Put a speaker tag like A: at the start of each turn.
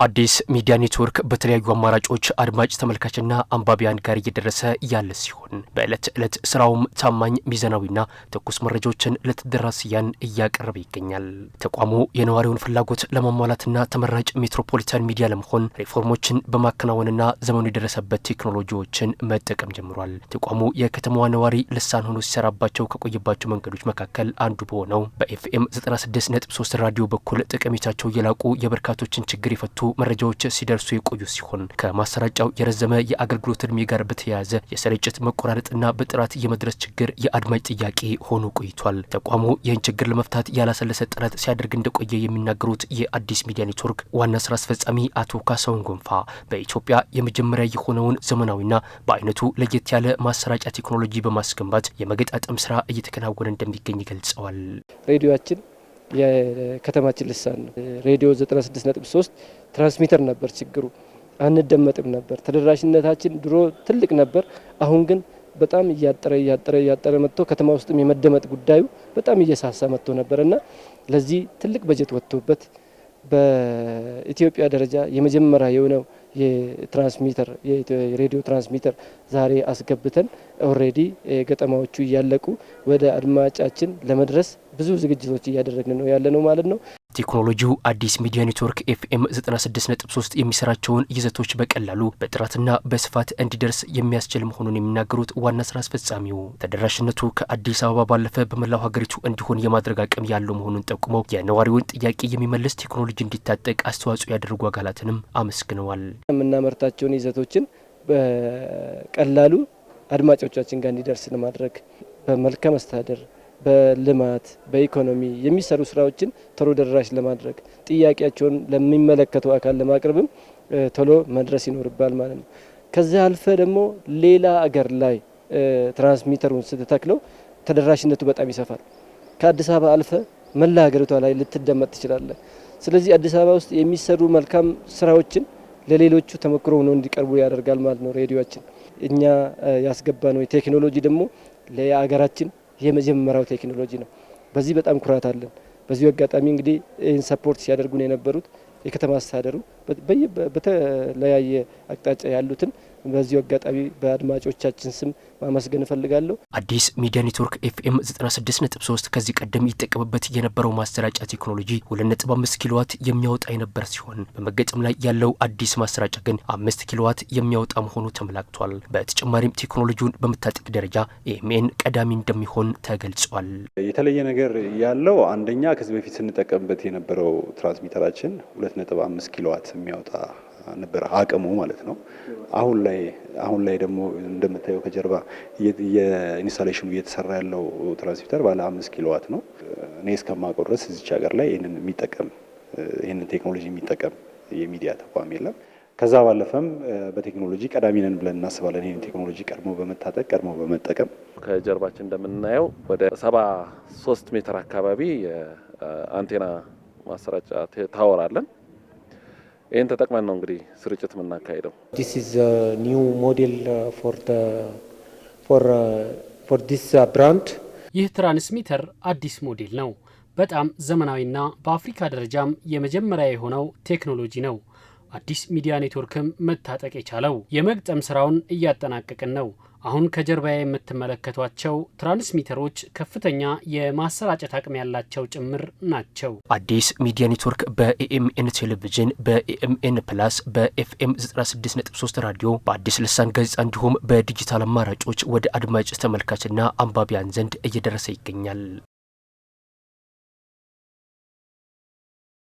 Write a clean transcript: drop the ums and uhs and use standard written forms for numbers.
A: አዲስ ሚዲያ ኔትወርክ በተለያዩ አማራጮች አድማጭ ተመልካችና አንባቢያን ጋር እየደረሰ ያለ ሲሆን በዕለት ዕለት ስራውም ታማኝ ሚዛናዊና ትኩስ መረጃዎችን ለተደራሲያን እያቀረበ ይገኛል። ተቋሙ የነዋሪውን ፍላጎት ለማሟላትና ተመራጭ ሜትሮፖሊታን ሚዲያ ለመሆን ሪፎርሞችን በማከናወንና ዘመኑ የደረሰበት ቴክኖሎጂዎችን መጠቀም ጀምሯል። ተቋሙ የከተማዋ ነዋሪ ልሳን ሆኖ ሲሰራባቸው ከቆየባቸው መንገዶች መካከል አንዱ በሆነው በኤፍኤም 96.3 ራዲዮ በኩል ጠቀሜታቸው የላቁ የበርካቶችን ችግር የፈቱ መረጃዎች ሲደርሱ የቆዩ ሲሆን ከማሰራጫው የረዘመ የአገልግሎት እድሜ ጋር በተያያዘ የስርጭት መቆራረጥና በጥራት የመድረስ ችግር የአድማጭ ጥያቄ ሆኖ ቆይቷል። ተቋሙ ይህን ችግር ለመፍታት ያላሰለሰ ጥረት ሲያደርግ እንደቆየ የሚናገሩት የአዲስ ሚዲያ ኔትወርክ ዋና ስራ አስፈጻሚ አቶ ካሳሁን ጎንፋ በኢትዮጵያ የመጀመሪያ የሆነውን ዘመናዊና በአይነቱ ለየት ያለ ማሰራጫ ቴክኖሎጂ በማስገንባት የመገጣጠም ስራ እየተከናወነ እንደሚገኝ ገልጸዋል።
B: ሬዲዮአችን የከተማችን ልሳን ነው። ሬዲዮ 96.3 ትራንስሚተር ነበር ችግሩ፣ አንደመጥም ነበር። ተደራሽነታችን ድሮ ትልቅ ነበር። አሁን ግን በጣም እያጠረ መጥቶ ከተማ ውስጥም የመደመጥ ጉዳዩ በጣም እየሳሳ መጥቶ ነበርና ለዚህ ትልቅ በጀት ወጥቶበት በኢትዮጵያ ደረጃ የመጀመሪያ የሆነው የትራንስሚተር የሬዲዮ ትራንስሚተር ዛሬ አስገብተን ኦሬዲ ገጠማዎቹ እያለቁ ወደ አድማጫችን ለመድረስ ብዙ ዝግጅቶች እያደረግን ነው ያለነው ማለት ነው።
A: ቴክኖሎጂው አዲስ ሚዲያ ኔትወርክ ኤፍኤም 96.3 የሚሰራቸውን ይዘቶች በቀላሉ በጥራትና በስፋት እንዲደርስ የሚያስችል መሆኑን የሚናገሩት ዋና ስራ አስፈጻሚው ተደራሽነቱ ከአዲስ አበባ ባለፈ በመላው ሀገሪቱ እንዲሆን የማድረግ አቅም ያለው መሆኑን ጠቁመው የነዋሪውን ጥያቄ የሚመልስ ቴክኖሎጂ እንዲታጠቅ አስተዋጽኦ ያደረጉ አካላትንም አመስግነዋል።
B: የምናመርታቸውን ይዘቶችን በቀላሉ አድማጮቻችን ጋር እንዲደርስ ለማድረግ በመልካም አስተዳደር በልማት በኢኮኖሚ የሚሰሩ ስራዎችን ቶሎ ደራሽ ለማድረግ ጥያቄያቸውን ለሚመለከተው አካል ለማቅረብም ቶሎ መድረስ ይኖርባል ማለት ነው። ከዚህ አልፈ ደግሞ ሌላ አገር ላይ ትራንስሚተሩን ስትተክለው ተደራሽነቱ በጣም ይሰፋል። ከአዲስ አበባ አልፈ መላ ሀገሪቷ ላይ ልትደመጥ ትችላለህ። ስለዚህ አዲስ አበባ ውስጥ የሚሰሩ መልካም ስራዎችን ለሌሎቹ ተሞክሮ ሆኖ እንዲቀርቡ ያደርጋል ማለት ነው። ሬዲዮአችን እኛ ያስገባነው ቴክኖሎጂ ደግሞ ለሀገራችን የመጀመሪያው ቴክኖሎጂ ነው። በዚህ በጣም ኩራት አለን። በዚህ አጋጣሚ እንግዲህ ይህን ሰፖርት ሲያደርጉን የነበሩት የከተማ አስተዳደሩ በተለያየ አቅጣጫ ያሉትን በዚህ አጋጣሚ በአድማጮቻችን ስም ማመስገን እፈልጋለሁ።
A: አዲስ ሚዲያ ኔትወርክ ኤፍኤም 96.3 ከዚህ ቀደም ይጠቀምበት የነበረው ማሰራጫ ቴክኖሎጂ 2.5 ኪሎዋት የሚያወጣ የነበር ሲሆን በመገጠም ላይ ያለው አዲስ ማሰራጫ ግን 5 ኪሎዋት የሚያወጣ መሆኑ ተመላክቷል። በተጨማሪም ቴክኖሎጂውን በመታጠቅ ደረጃ ኤኤምኤን ቀዳሚ እንደሚሆን ተገልጿል።
C: የተለየ ነገር ያለው አንደኛ ከዚህ በፊት ስንጠቀምበት የነበረው ትራንስሚተራችን 2.5 ኪሎዋት የሚያወጣ ነበር አቅሙ ማለት ነው። አሁን ላይ ደግሞ እንደምታየው ከጀርባ የኢንስታሌሽኑ እየተሰራ ያለው ትራንስሚተር ባለ 5 ኪሎዋት ነው። እኔ እስከማውቀው ድረስ እዚች ሀገር ላይ ይህንን ቴክኖሎጂ የሚጠቀም የሚዲያ ተቋም የለም። ከዛ ባለፈም በቴክኖሎጂ ቀዳሚ ነን ብለን እናስባለን። ይህን ቴክኖሎጂ ቀድሞ በመታጠቅ ቀድሞ በመጠቀም
D: ከጀርባችን እንደምናየው ወደ 73 ሜትር አካባቢ የአንቴና ማሰራጫ ታወር አለን። ይህን ተጠቅመን ነው እንግዲህ ስርጭት የምናካሄደው።
B: This is a new model for this brand።
E: ይህ ትራንስሚተር አዲስ ሞዴል ነው። በጣም ዘመናዊና በአፍሪካ ደረጃም የመጀመሪያ የሆነው ቴክኖሎጂ ነው። አዲስ ሚዲያ ኔትወርክም መታጠቅ የቻለው የመግጠም ስራውን እያጠናቀቅን ነው። አሁን ከጀርባ የምትመለከቷቸው ትራንስሚተሮች ከፍተኛ የማሰራጨት አቅም ያላቸው ጭምር ናቸው።
A: አዲስ ሚዲያ ኔትወርክ በኤኤምኤን ቴሌቪዥን፣ በኤኤምኤን ፕላስ፣ በኤፍኤም 96.3 ራዲዮ፣ በአዲስ ልሳን ጋዜጣ እንዲሁም በዲጂታል አማራጮች ወደ አድማጭ ተመልካችና አንባቢያን ዘንድ እየደረሰ ይገኛል።